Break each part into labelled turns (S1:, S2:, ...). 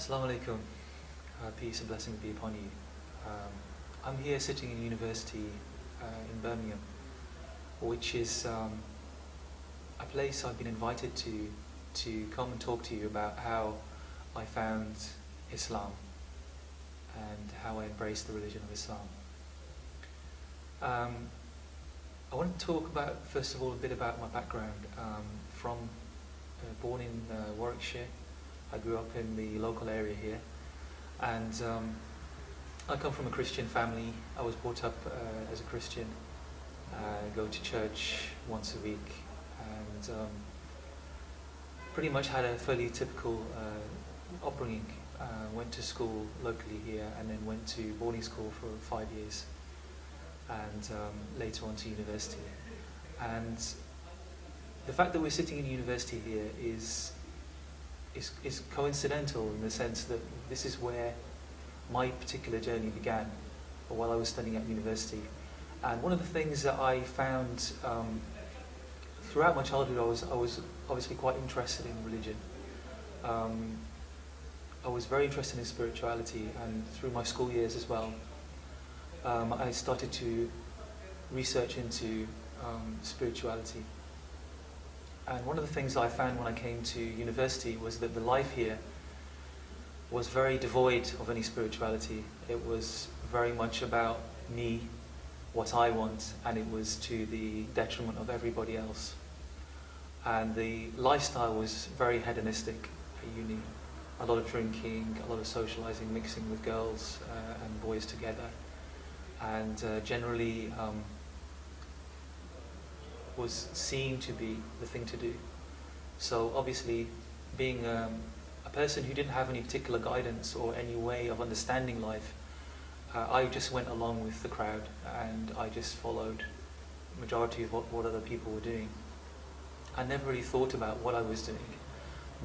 S1: Assalamu alaikum. Peace and blessings be upon you. I'm here sitting in university in Birmingham, which is a place I've been invited to come and talk to you about how I found Islam and how I embraced the religion of Islam. I want to talk about, first of all, a bit about my background. Born in Warwickshire. I grew up in the local area here, and I come from a Christian family. I was brought up as a Christian. Go to church once a week, and pretty much had a fairly typical upbringing. Went to school locally here, and then went to boarding school for 5 years, and later on to university. And the fact that we're sitting in university here is coincidental in the sense that this is where my particular journey began while I was studying at university. And one of the things that I found throughout my childhood, I was obviously quite interested in religion. I was very interested in spirituality, and through my school years as well, I started to research into spirituality. And one of the things I found when I came to university was that the life here was very devoid of any spirituality. It was very much about me, what I want, and it was to the detriment of everybody else. And the lifestyle was very hedonistic at uni. A lot of drinking, a lot of socializing, mixing with girls and boys together, and generally was seen to be the thing to do. So obviously, being a person who didn't have any particular guidance or any way of understanding life, I just went along with the crowd, and I just followed the majority of what other people were doing. I never really thought about what I was doing.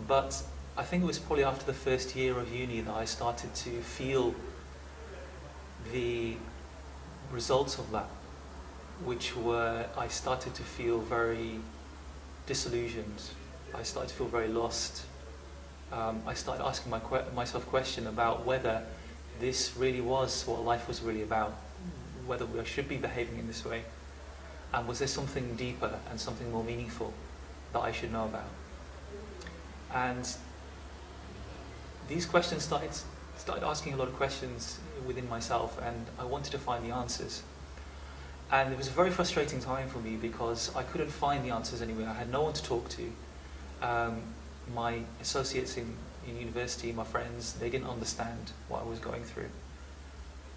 S1: But I think it was probably after the first year of uni that I started to feel the results of that, which were, I started to feel very disillusioned. I started to feel very lost. I started asking myself question about whether this really was what life was really about, whether I should be behaving in this way, and was there something deeper and something more meaningful that I should know about. And these questions started asking a lot of questions within myself, and I wanted to find the answers. And it was a very frustrating time for me because I couldn't find the answers anywhere. I had no one to talk to. My associates in university, my friends, they didn't understand what I was going through.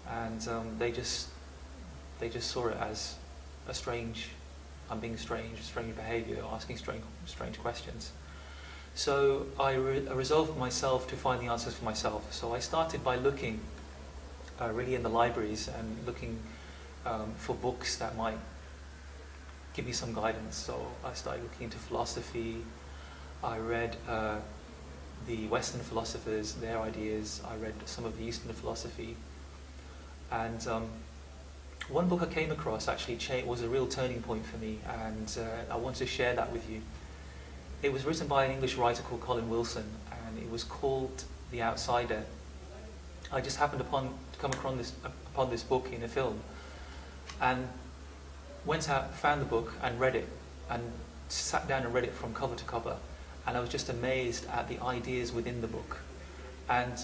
S1: And they just saw it as a strange, I'm being strange behavior, asking strange questions. So I resolved myself to find the answers for myself. So I started by looking really in the libraries and looking for books that might give me some guidance. So I started looking into philosophy. I read the Western philosophers, their ideas. I read some of the Eastern philosophy. And one book I came across actually was a real turning point for me, and I want to share that with you. It was written by an English writer called Colin Wilson, and it was called The Outsider. I just happened to come upon this book in a film, and went out, found the book and read it, and sat down and read it from cover to cover. And I was just amazed at the ideas within the book. And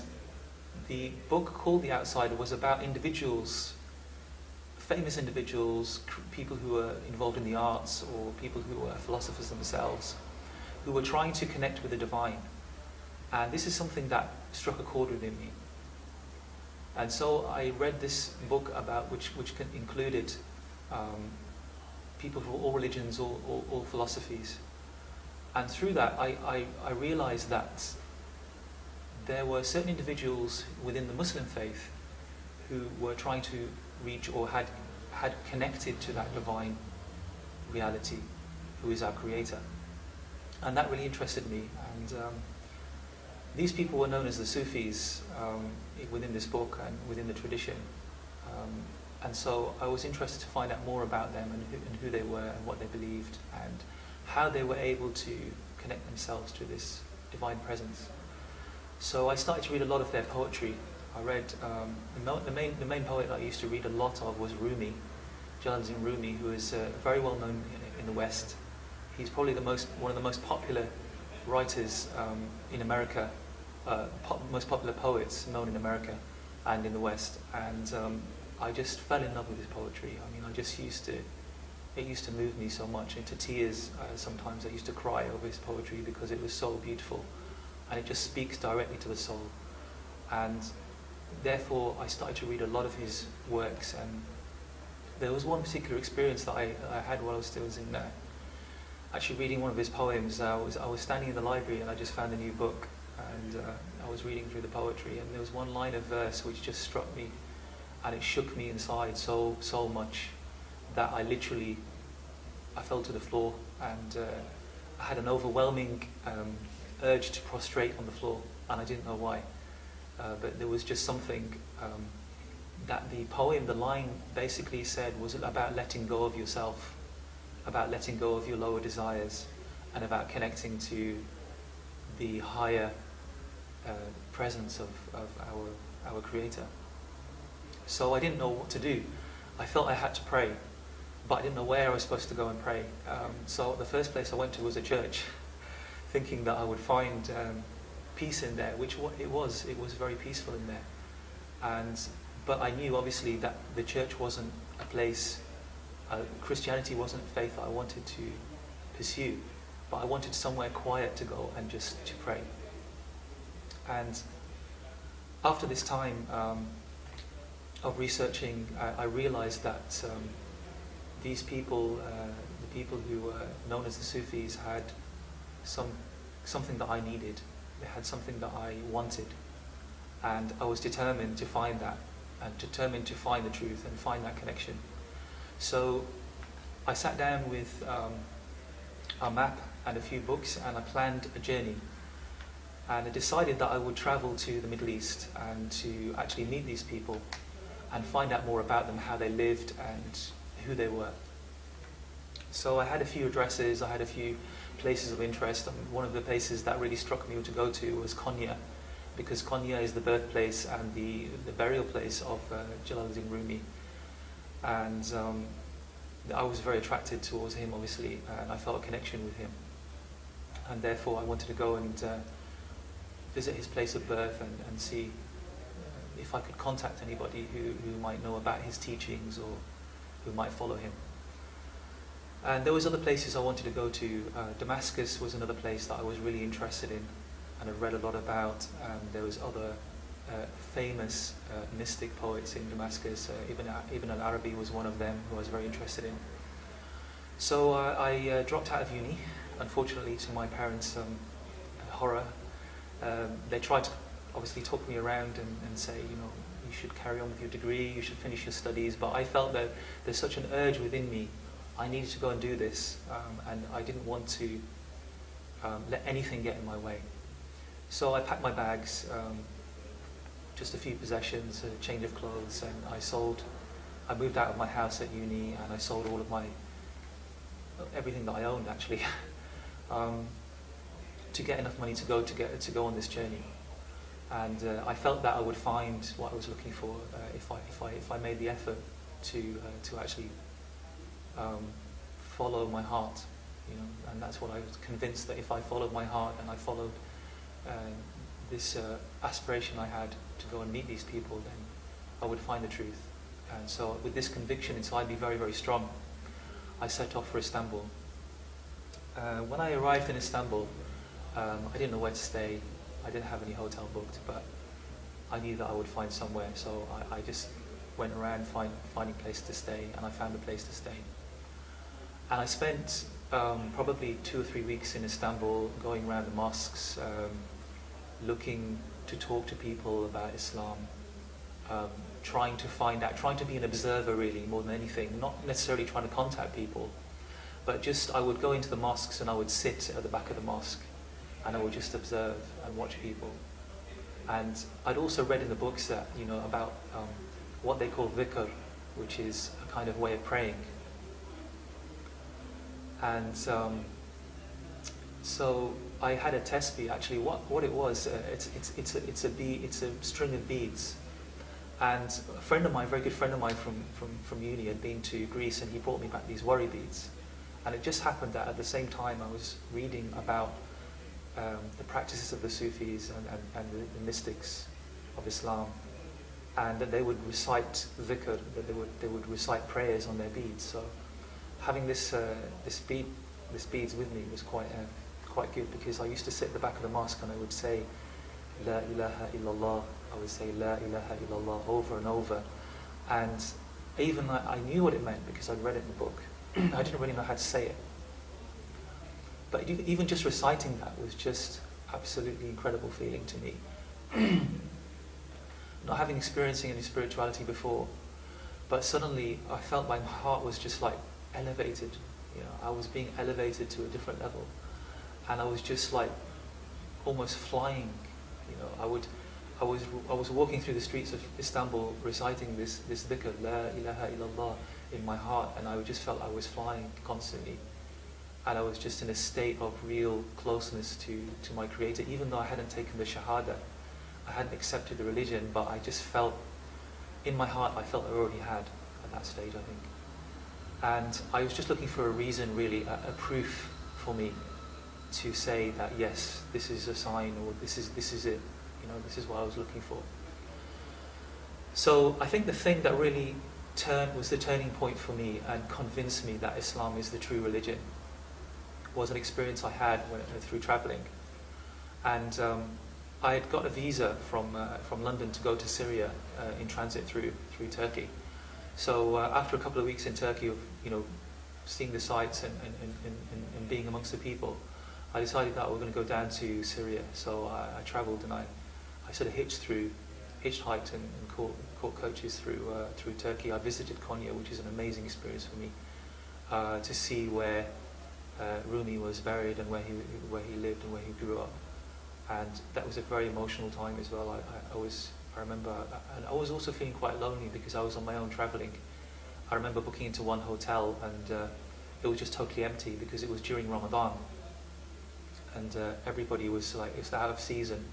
S1: the book called The Outsider was about individuals, famous individuals, people who were involved in the arts, or people who were philosophers themselves, who were trying to connect with the divine. And this is something that struck a chord within me. And so I read this book about which included people from all religions, all philosophies. And through that, I realized that there were certain individuals within the Muslim faith who were trying to reach, or had connected to that divine reality, who is our creator. And that really interested me. And these people were known as the Sufis within this book and within the tradition. And so I was interested to find out more about them and who they were and what they believed and how they were able to connect themselves to this divine presence. So I started to read a lot of their poetry. I read the main poet I used to read a lot of was Rumi, Jalaluddin Rumi, who is very well known in the West. He's probably one of the most popular writers in America, most popular poets known in America and in the West. And I just fell in love with his poetry. I mean, it used to move me so much into tears. Sometimes I used to cry over his poetry because it was so beautiful, and it just speaks directly to the soul. And therefore, I started to read a lot of his works. And there was one particular experience that I had while I was still in actually reading one of his poems. I was standing in the library and I just found a new book, and I was reading through the poetry, and there was one line of verse which just struck me, and it shook me inside so much that I fell to the floor, and I had an overwhelming urge to prostrate on the floor, and I didn't know why. But there was just something that the poem, the line basically said, was about letting go of yourself, about letting go of your lower desires, and about connecting to the higher presence of our Creator. So I didn't know what to do. I felt I had to pray, but I didn't know where I was supposed to go and pray. So the first place I went to was a church, thinking that I would find peace in there, which it was. It was very peaceful in there. But I knew, obviously, that the church wasn't a place, Christianity wasn't a faith that I wanted to pursue, but I wanted somewhere quiet to go and just to pray. And after this time of researching, I realized that these people, the people who were known as the Sufis, had something that I needed. They had something that I wanted. And I was determined to find that, and determined to find the truth and find that connection. So I sat down with a map and a few books, and I planned a journey. And I decided that I would travel to the Middle East and to actually meet these people and find out more about them, how they lived and who they were. So I had a few addresses, I had a few places of interest. One of the places that really struck me to go to was Konya, because Konya is the birthplace and the burial place of Jalaluddin Rumi. And I was very attracted towards him, obviously, and I felt a connection with him. And therefore I wanted to go and visit his place of birth and see if I could contact anybody who might know about his teachings or who might follow him. And there was other places I wanted to go to. Damascus was another place that I was really interested in and I've read a lot about. There was other famous mystic poets in Damascus. Ibn al-Arabi was one of them who I was very interested in. So I dropped out of uni, unfortunately, to my parents' horror. They tried to obviously talk me around and say, you know, you should carry on with your degree, you should finish your studies, but I felt that there's such an urge within me. I needed to go and do this, and I didn't want to let anything get in my way. So I packed my bags, just a few possessions, a change of clothes, and I moved out of my house at uni, and I sold all of everything that I owned, actually, to get enough money to go on this journey. And I felt that I would find what I was looking for if I made the effort to actually follow my heart, you know. And that's what I was convinced, that if I followed my heart and I followed this aspiration I had to go and meet these people, then I would find the truth. And so with this conviction inside me very, very strong, I set off for Istanbul. When I arrived in Istanbul, I didn't know where to stay. I didn't have any hotel booked, but I knew that I would find somewhere, so I just went around finding a place to stay, and I found a place to stay. And I spent probably 2 or 3 weeks in Istanbul, going around the mosques, looking to talk to people about Islam, trying to find out, trying to be an observer really, more than anything, not necessarily trying to contact people, but just I would go into the mosques and I would sit at the back of the mosque and I would just observe and watch people. And I'd also read in the books that, you know, about what they call dhikr, which is a kind of way of praying. And so I had a tesbih. Actually, what it was, it's a string of beads. And a friend of mine, a very good friend of mine from uni, had been to Greece, and he brought me back these worry beads. And it just happened that at the same time I was reading about the practices of the Sufis and the mystics of Islam, and that they would recite dhikr, that they would recite prayers on their beads. So having this beads with me was quite good, because I used to sit at the back of the mosque and I would say La ilaha illallah. I would say La ilaha illallah over and over, and even I knew what it meant because I'd read it in the book. I didn't really know how to say it, but even just reciting that was just absolutely incredible feeling to me. Not having experiencing any spirituality before, but suddenly I felt my heart was just like elevated. You know, I was being elevated to a different level, and I was just like almost flying. You know, I was walking through the streets of Istanbul reciting this dhikr, La ilaha illallah, in my heart, and I just felt I was flying constantly, and I was just in a state of real closeness to my Creator. Even though I hadn't taken the Shahada, I hadn't accepted the religion, but I just felt, in my heart, I felt I already had at that stage, I think. And I was just looking for a reason, really, a proof for me to say that yes, this is a sign, or this is it. You know, this is what I was looking for. So I think the thing that really was the turning point for me and convinced me that Islam is the true religion was an experience I had through traveling. And I had got a visa from London to go to Syria in transit through Turkey. So after a couple of weeks in Turkey of, you know, seeing the sights and being amongst the people, I decided that we were going to go down to Syria. So I travelled, and I sort of hitchhiked and caught coaches through Turkey. I visited Konya, which is an amazing experience for me, to see where Rumi was buried and where he lived and where he grew up. And that was a very emotional time as well. I remember, and I was also feeling quite lonely because I was on my own travelling. I remember booking into one hotel, and it was just totally empty because it was during Ramadan, and everybody was like, it's out of season,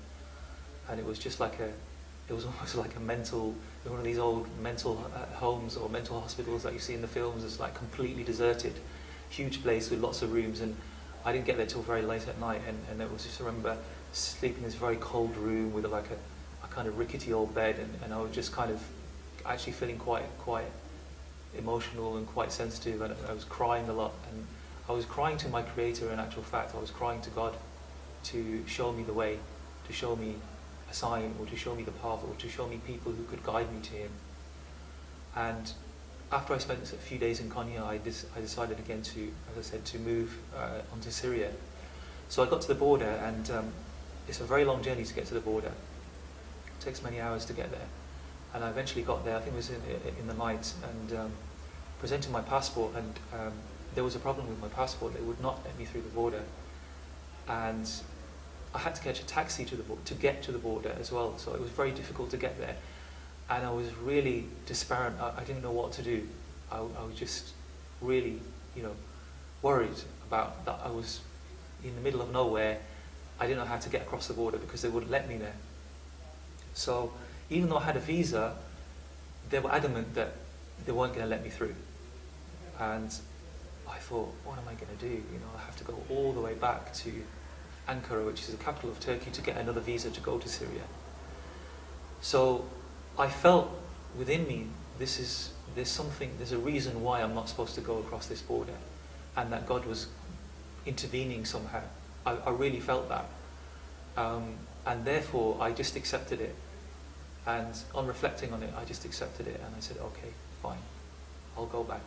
S1: and it was just like it was almost like a mental, one of these old mental homes or mental hospitals that you see in the films. It's like completely deserted, huge place with lots of rooms, and I didn't get there till very late at night, and it was just, I remember sleeping in this very cold room with like a kind of rickety old bed, and I was just kind of actually feeling quite emotional and quite sensitive, and I was crying a lot, and I was crying to my Creator. In actual fact, I was crying to God to show me the way, to show me a sign, or to show me the path, or to show me people who could guide me to Him. And after I spent a few days in Konya, I decided again to, as I said, to move onto Syria. So I got to the border, and it's a very long journey to get to the border. It takes many hours to get there. And I eventually got there, I think it was in the night, and presented my passport, and there was a problem with my passport. They would not let me through the border. And I had to catch a taxi to get to the border as well, so it was very difficult to get there. And I was really despairing. I didn't know what to do. I was just really, worried about that. I was in the middle of nowhere. I didn't know how to get across the border because they wouldn't let me there. So even though I had a visa, they were adamant that they weren't going to let me through. And I thought, what am I going to do? I have to go all the way back to Ankara, which is the capital of Turkey, to get another visa to go to Syria. So I felt within me, there's a reason why I'm not supposed to go across this border, and that God was intervening somehow. I really felt that. And therefore, I just accepted it. And on reflecting on it, I just accepted it, and I said, okay, fine, I'll go back.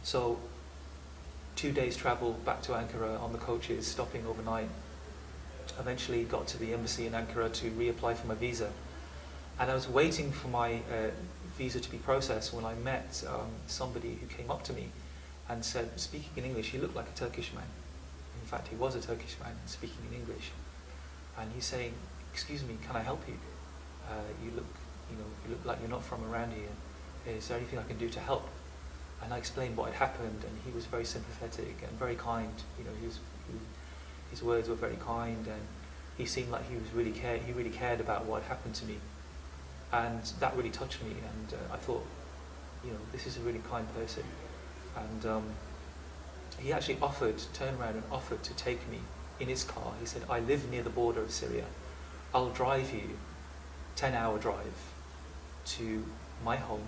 S1: So 2 days travel back to Ankara on the coaches, stopping overnight. Eventually got to the embassy in Ankara to reapply for my visa. And I was waiting for my visa to be processed when I met somebody who came up to me and said, speaking in English, he looked like a Turkish man. In fact, he was a Turkish man speaking in English. And he's saying, excuse me, can I help you? You look like you're not from around here. Is there anything I can do to help? And I explained what had happened, and he was very sympathetic and very kind. his words were very kind, and he seemed like he really cared about what happened to me, and that really touched me. And I thought, this is a really kind person. And he actually turned around and offered to take me in his car. He said, I live near the border of Syria. I'll drive you 10-hour drive to my home.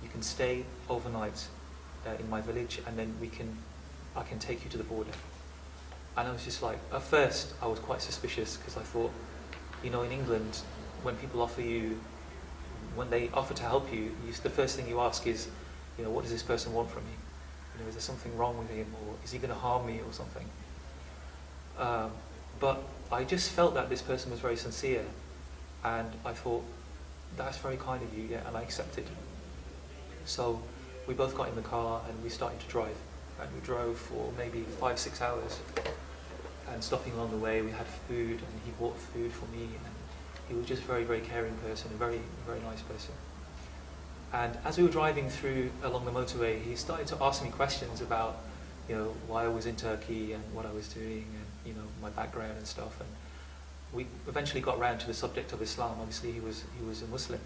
S1: You can stay overnight in my village, and then I can take you to the border. And I was just like, at first I was quite suspicious, because I thought, in England, when they offer to help you, the first thing you ask is, what does this person want from me? Is there something wrong with him, or is he going to harm me or something? But I just felt that this person was very sincere, and I thought, that's very kind of you, yeah, and I accepted. So we both got in the car and we started to drive, and we drove for maybe 5-6 hours, and stopping along the way we had food, and he bought food for me, and he was just a very, very caring person, a very, very nice person. And as we were driving along the motorway, he started to ask me questions about, why I was in Turkey and what I was doing, and my background and stuff. And we eventually got round to the subject of Islam. Obviously, he was a Muslim,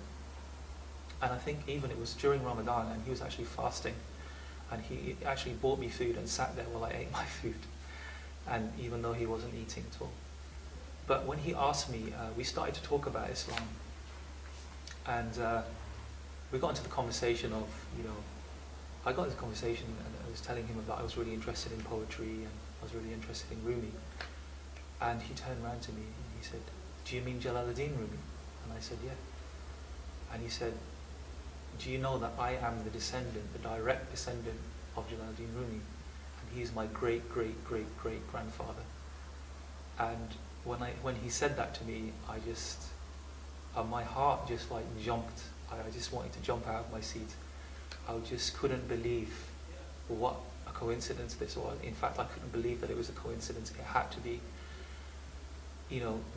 S1: and I think even it was during Ramadan, and he was actually fasting, and he actually bought me food and sat there while I ate my food, and even though he wasn't eating at all. But when he asked me, we started to talk about Islam, and we got into the conversation of, I got into the conversation and I was telling him that I was really interested in poetry, and I was really interested in Rumi. And he turned around to me and he said, do you mean Jalaluddin Rumi? And I said, yeah. And he said, do you know that I am the direct descendant of Jalaluddin Rumi? And he is my great, great, great, great grandfather. And when he said that to me, I just, my heart just like jumped. I just wanted to jump out of my seat. I just couldn't believe what a coincidence this was. In fact, I couldn't believe that it was a coincidence. It had to be.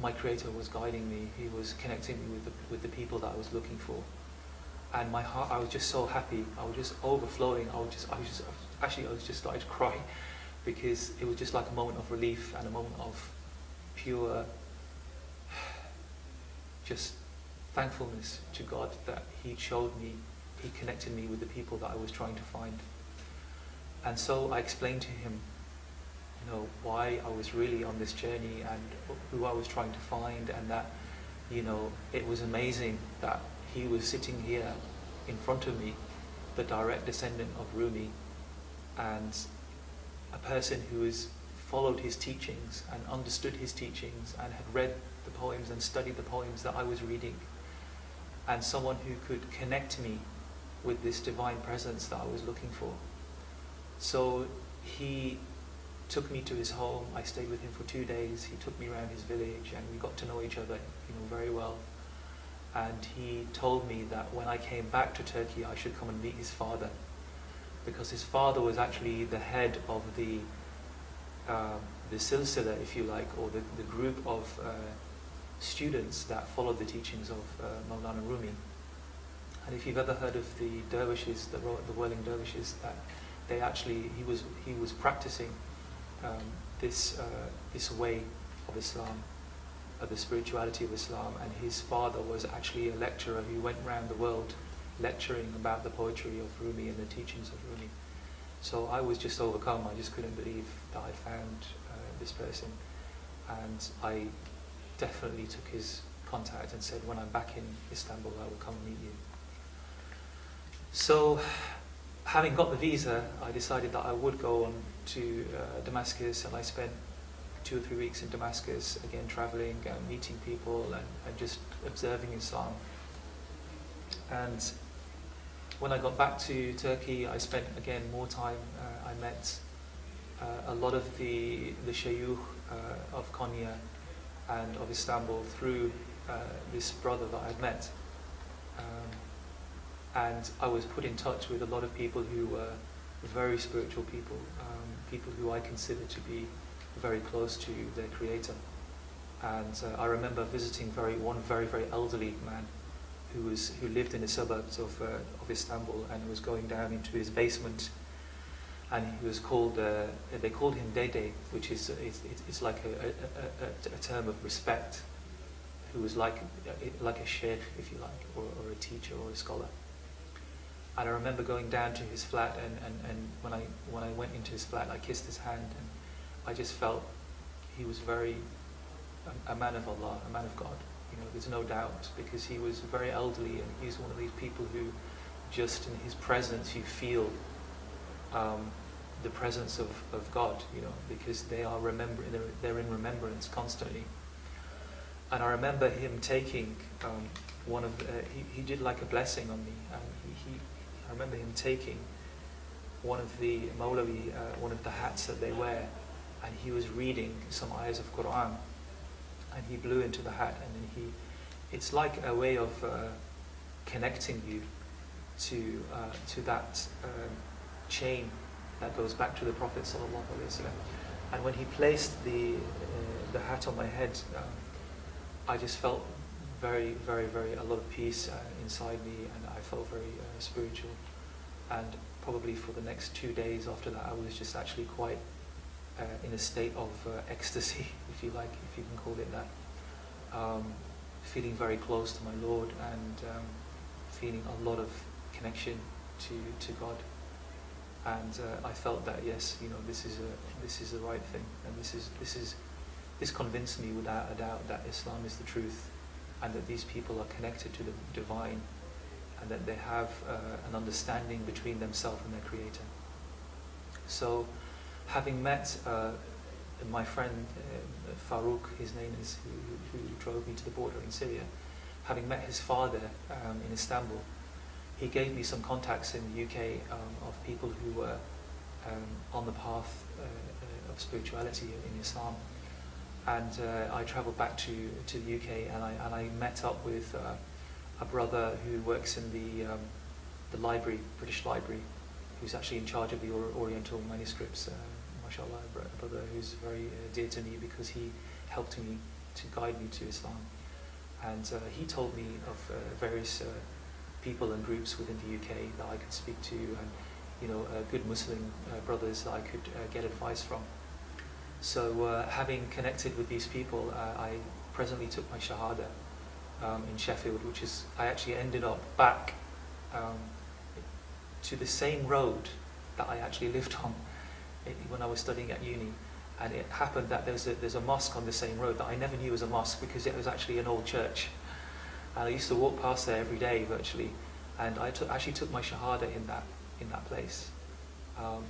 S1: My Creator was guiding me. He was connecting me with the people that I was looking for. And my heart, I was just so happy. I was just overflowing. I was just started to cry, because it was just like a moment of relief and a moment of pure, just thankfulness to God that He showed me, He connected me with the people that I was trying to find. And so I explained to him, why I was really on this journey and who I was trying to find, and that, it was amazing that he was sitting here in front of me, the direct descendant of Rumi, and a person who has followed his teachings and understood his teachings and had read the poems and studied the poems that I was reading, and someone who could connect me with this divine presence that I was looking for. So he took me to his home. I stayed with him for 2 days. He took me around his village, and we got to know each other, very well. And he told me that when I came back to Turkey, I should come and meet his father, because his father was actually the head of the silsila, if you like, or the group of students that followed the teachings of Maulana Rumi. And if you've ever heard of the dervishes, the whirling dervishes, that he was practicing this way of Islam, the spirituality of Islam, and his father was actually a lecturer who went around the world lecturing about the poetry of Rumi and the teachings of Rumi. So I was just overcome. I just couldn't believe that I'd found this person, and I definitely took his contact and said, when I'm back in Istanbul, I will come and meet you. So, having got the visa, I decided that I would go on to Damascus, and I spent 2 or 3 weeks in Damascus, again traveling and meeting people and just observing Islam. And when I got back to Turkey, I spent again more time. I met a lot of the shayukh of Konya and of Istanbul through this brother that I'd met. And I was put in touch with a lot of people who were very spiritual people, people who I consider to be very close to their Creator. And I remember visiting one very, very elderly man who lived in the suburbs of Istanbul, and was going down into his basement. and he was called, they called him Dede, which is it's like a term of respect, who was like a sheikh, if you like, or a teacher or a scholar. And I remember going down to his flat, and when I went into his flat, I kissed his hand, and I just felt he was very a man of Allah, a man of God. You know, there's no doubt, because he was very elderly, and he's one of these people who, just in his presence, you feel the presence of God. You know, because they are they're in remembrance constantly. And I remember him taking one of he did like a blessing on me, and I remember him taking one of the Mawlawi, one of the hats that they wear, and he was reading some ayahs of Quran, and he blew into the hat, and then it's like a way of connecting you to that chain that goes back to the Prophet ﷺ. And when he placed the hat on my head, I just felt very, very, very a lot of peace inside me, and I felt very spiritual. And probably for the next 2 days after that, I was just actually quite in a state of ecstasy, if you like, if you can call it that. Feeling very close to my Lord, and feeling a lot of connection to God. And I felt that, yes, you know, this is the right thing, and this convinced me without a doubt that Islam is the truth, and that these people are connected to the divine, and that they have an understanding between themselves and their Creator. So, having met my friend Farouk, his name is, who drove me to the border in Syria, having met his father in Istanbul, he gave me some contacts in the UK of people who were on the path of spirituality in Islam. And I travelled back to the UK, and I met up with a brother who works in the library, British Library, who's actually in charge of the Oriental manuscripts. MashaAllah, a brother who's very dear to me, because he helped me to guide me to Islam. And he told me of various people and groups within the UK that I could speak to, and you know, good Muslim brothers that I could get advice from. So having connected with these people, I presently took my Shahada in Sheffield, which is, I actually ended up back to the same road that I actually lived on when I was studying at uni. And it happened that there's a mosque on the same road that I never knew was a mosque, because it was actually an old church. And I used to walk past there every day virtually, and I actually took my Shahada in that place,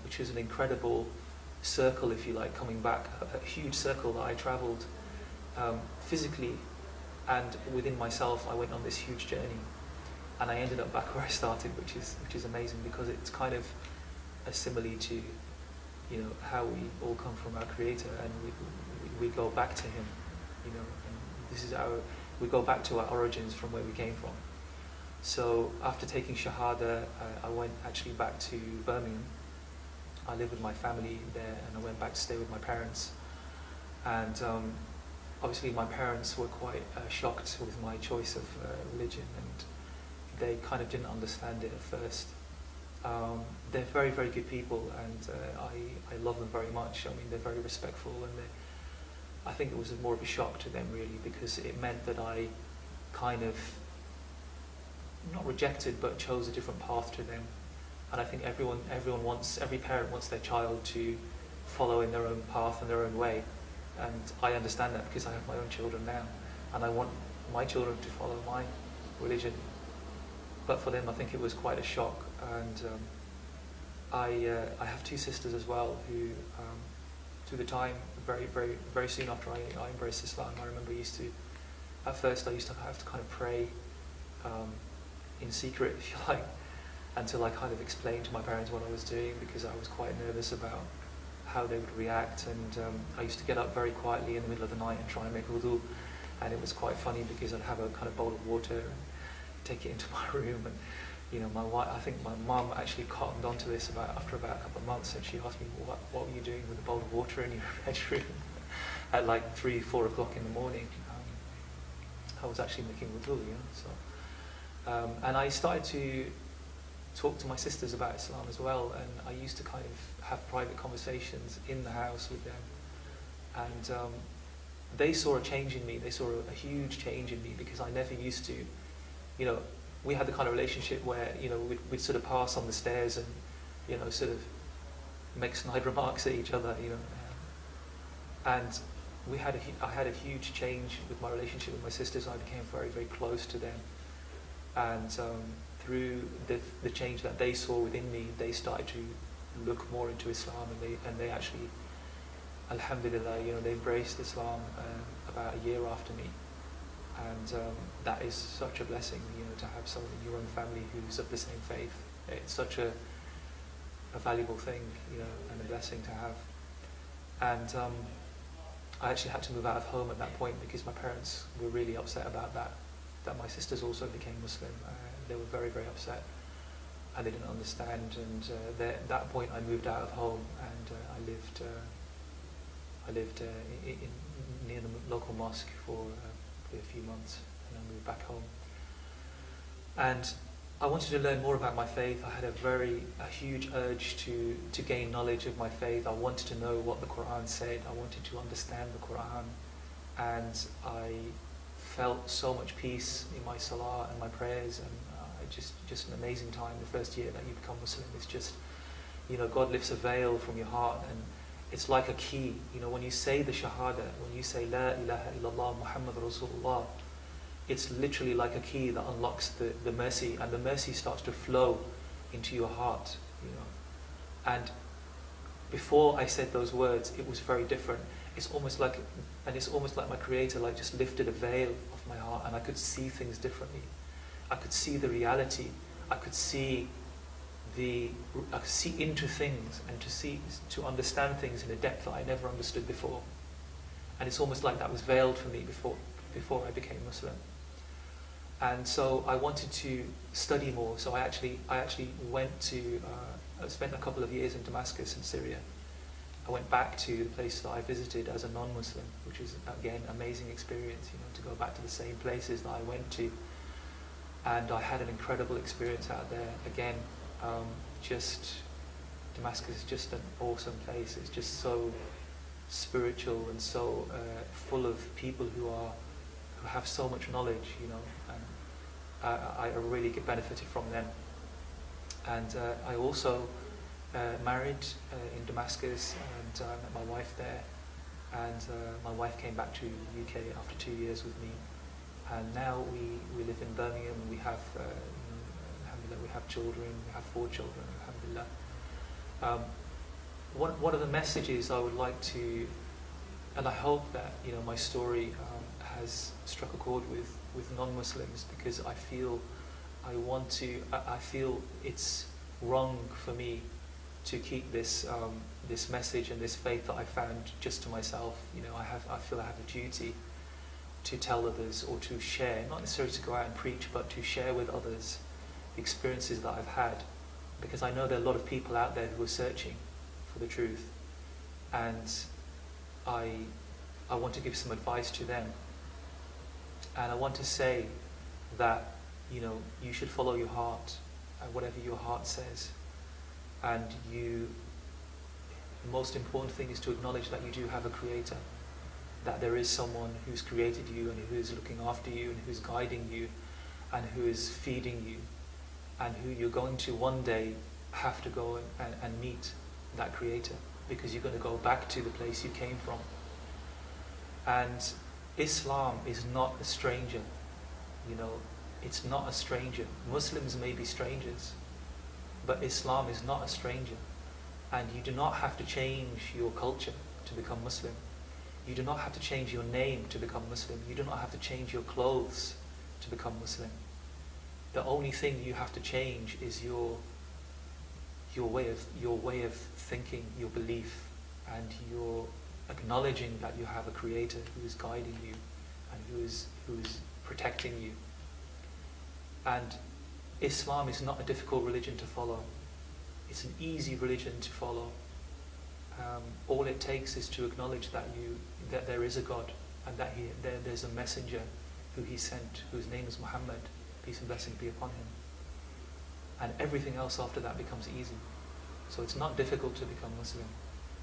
S1: which was an incredible circle, if you like, coming back, a huge circle that I travelled physically, and within myself I went on this huge journey, and I ended up back where I started, which is amazing, because it's kind of a simile to, you know, how we all come from our Creator, and we go back to Him, you know, and this is we go back to our origins from where we came from. So after taking Shahada, I went actually back to Birmingham. I lived with my family there, and I went back to stay with my parents. And obviously my parents were quite shocked with my choice of religion, and they kind of didn't understand it at first. They're very, very good people, and I love them very much. I mean, they're very respectful, and I think it was more of a shock to them, really, because it meant that I kind of, not rejected, but chose a different path to them. And I think every parent wants their child to follow in their own path and their own way. And I understand that, because I have my own children now, and I want my children to follow my religion. But for them, I think it was quite a shock. And I have two sisters as well who, through the time, very, very, very soon after I embraced Islam, I remember at first I used to have to kind of pray in secret, if you like, until I kind of explained to my parents what I was doing, because I was quite nervous about how they would react. And I used to get up very quietly in the middle of the night and try and make wudu, and it was quite funny, because I'd have a kind of bowl of water and take it into my room. And you know, I think my mum actually cottoned onto this after about a couple of months, and she asked me, what were you doing with a bowl of water in your bedroom at like 3, 4 o'clock in the morning? I was actually making wudu, you know. So, and I started to talk to my sisters about Islam as well, and I used to kind of have private conversations in the house with them, and they saw a change in me. They saw a huge change in me, because I never used to, you know, we had the kind of relationship where, you know, we'd sort of pass on the stairs and, you know, sort of make snide remarks at each other, you know, and I had a huge change with my relationship with my sisters. I became very, very close to them, and through the change that they saw within me, they started to look more into Islam, and they actually, alhamdulillah, you know, they embraced Islam about a year after me, and that is such a blessing, you know, to have someone in your own family who's of the same faith. It's such a valuable thing, you know, and a blessing to have. And I actually had to move out of home at that point, because my parents were really upset about that my sisters also became Muslim. They were very, very upset, and they didn't understand. And at that point, I moved out of home, and I lived near the local mosque for a few months, and I moved back home. And I wanted to learn more about my faith. I had a huge urge to gain knowledge of my faith. I wanted to know what the Quran said. I wanted to understand the Quran, and I felt so much peace in my salah and my prayers, and just an amazing time. The first year that you become Muslim, it's just, you know, God lifts a veil from your heart, and it's like a key. You know, when you say the Shahada, when you say La ilaha illallah Muhammad Rasulullah, it's literally like a key that unlocks the mercy, and the mercy starts to flow into your heart, you know. And before I said those words, it was very different. It's almost like my Creator like just lifted a veil off my heart, and I could see things differently. I could see the reality. I could see into things, and to understand things in a depth that I never understood before. And it's almost like that was veiled for me before I became Muslim. And so I wanted to study more. So I actually went to, I spent a couple of years in Damascus in Syria. I went back to the place that I visited as a non-Muslim, which was, again, an amazing experience, you know, to go back to the same places that I went to. And I had an incredible experience out there. Again, Damascus is just an awesome place. It's just so spiritual and so full of people who have so much knowledge, you know, and I really benefited from them. And I also married in Damascus, and I met my wife there, and my wife came back to the UK after 2 years with me, and now we live in Birmingham, and we have alhamdulillah, we have children. We have 4 children, alhamdulillah. One of the messages I would like to, and I hope that, you know, my story has struck a chord with non-Muslims, because I feel it's wrong for me to keep this this message and this faith that I found just to myself. You know, I feel I have a duty to tell others, or to share, not necessarily to go out and preach, but to share with others the experiences that I've had, because I know there are a lot of people out there who are searching for the truth, and I want to give some advice to them. And I want to say that, you know, you should follow your heart, whatever your heart says. And the most important thing is to acknowledge that you do have a Creator, that there is someone who's created you, and who is looking after you, and who's guiding you, and who is feeding you, and who you're going to one day have to go and meet that Creator, because you're going to go back to the place you came from. And Islam is not a stranger, you know, it's not a stranger. Muslims may be strangers, but Islam is not a stranger. And you do not have to change your culture to become Muslim. You do not have to change your name to become Muslim. You do not have to change your clothes to become Muslim. The only thing you have to change is your way of thinking, your belief, and your acknowledging that you have a Creator who is guiding you and who is protecting you. And Islam is not a difficult religion to follow. It's an easy religion to follow. All it takes is to acknowledge that there is a God, and that there's a messenger who He sent, whose name is Muhammad, peace and blessing be upon him. and everything else after that becomes easy. So it's not difficult to become Muslim.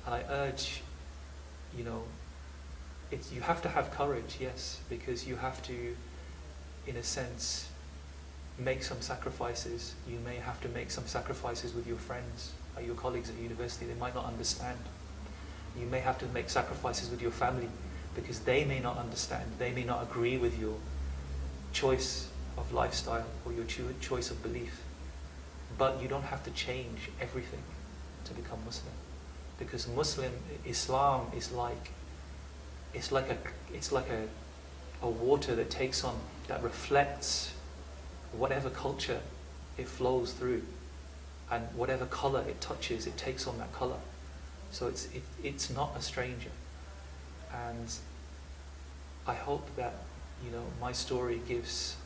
S1: And I urge, you know, you have to have courage, yes, because you have to, in a sense, make some sacrifices. You may have to make some sacrifices with your friends, your colleagues at university. They might not understand. You may have to make sacrifices with your family because they may not understand. They may not agree with your choice of lifestyle or your choice of belief. But you don't have to change everything to become Muslim, because Islam is like a water that takes on, that reflects whatever culture it flows through, and whatever color it touches, it takes on that color. So it's not a stranger. And I hope that, you know, my story gives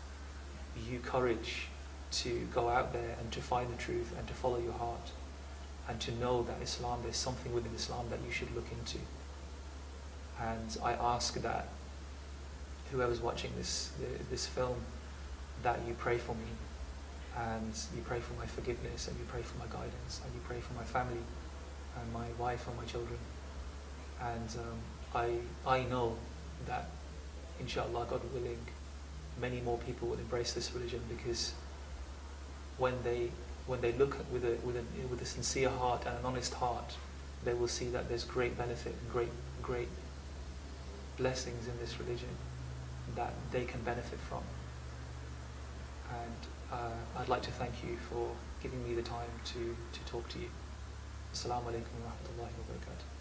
S1: you courage to go out there and to find the truth and to follow your heart, and to know that Islam, there's something within Islam that you should look into. And I ask that whoever's watching this film, that you pray for me, and you pray for my forgiveness, and you pray for my guidance, and you pray for my family and my wife and my children. And I know that, inshallah, God willing, many more people will embrace this religion, because when they look with a sincere heart and an honest heart, they will see that there's great benefit and great blessings in this religion that they can benefit from. And I'd like to thank you for giving me the time to talk to you. Assalamu alaikum wa rahmatullahi wa barakatuh.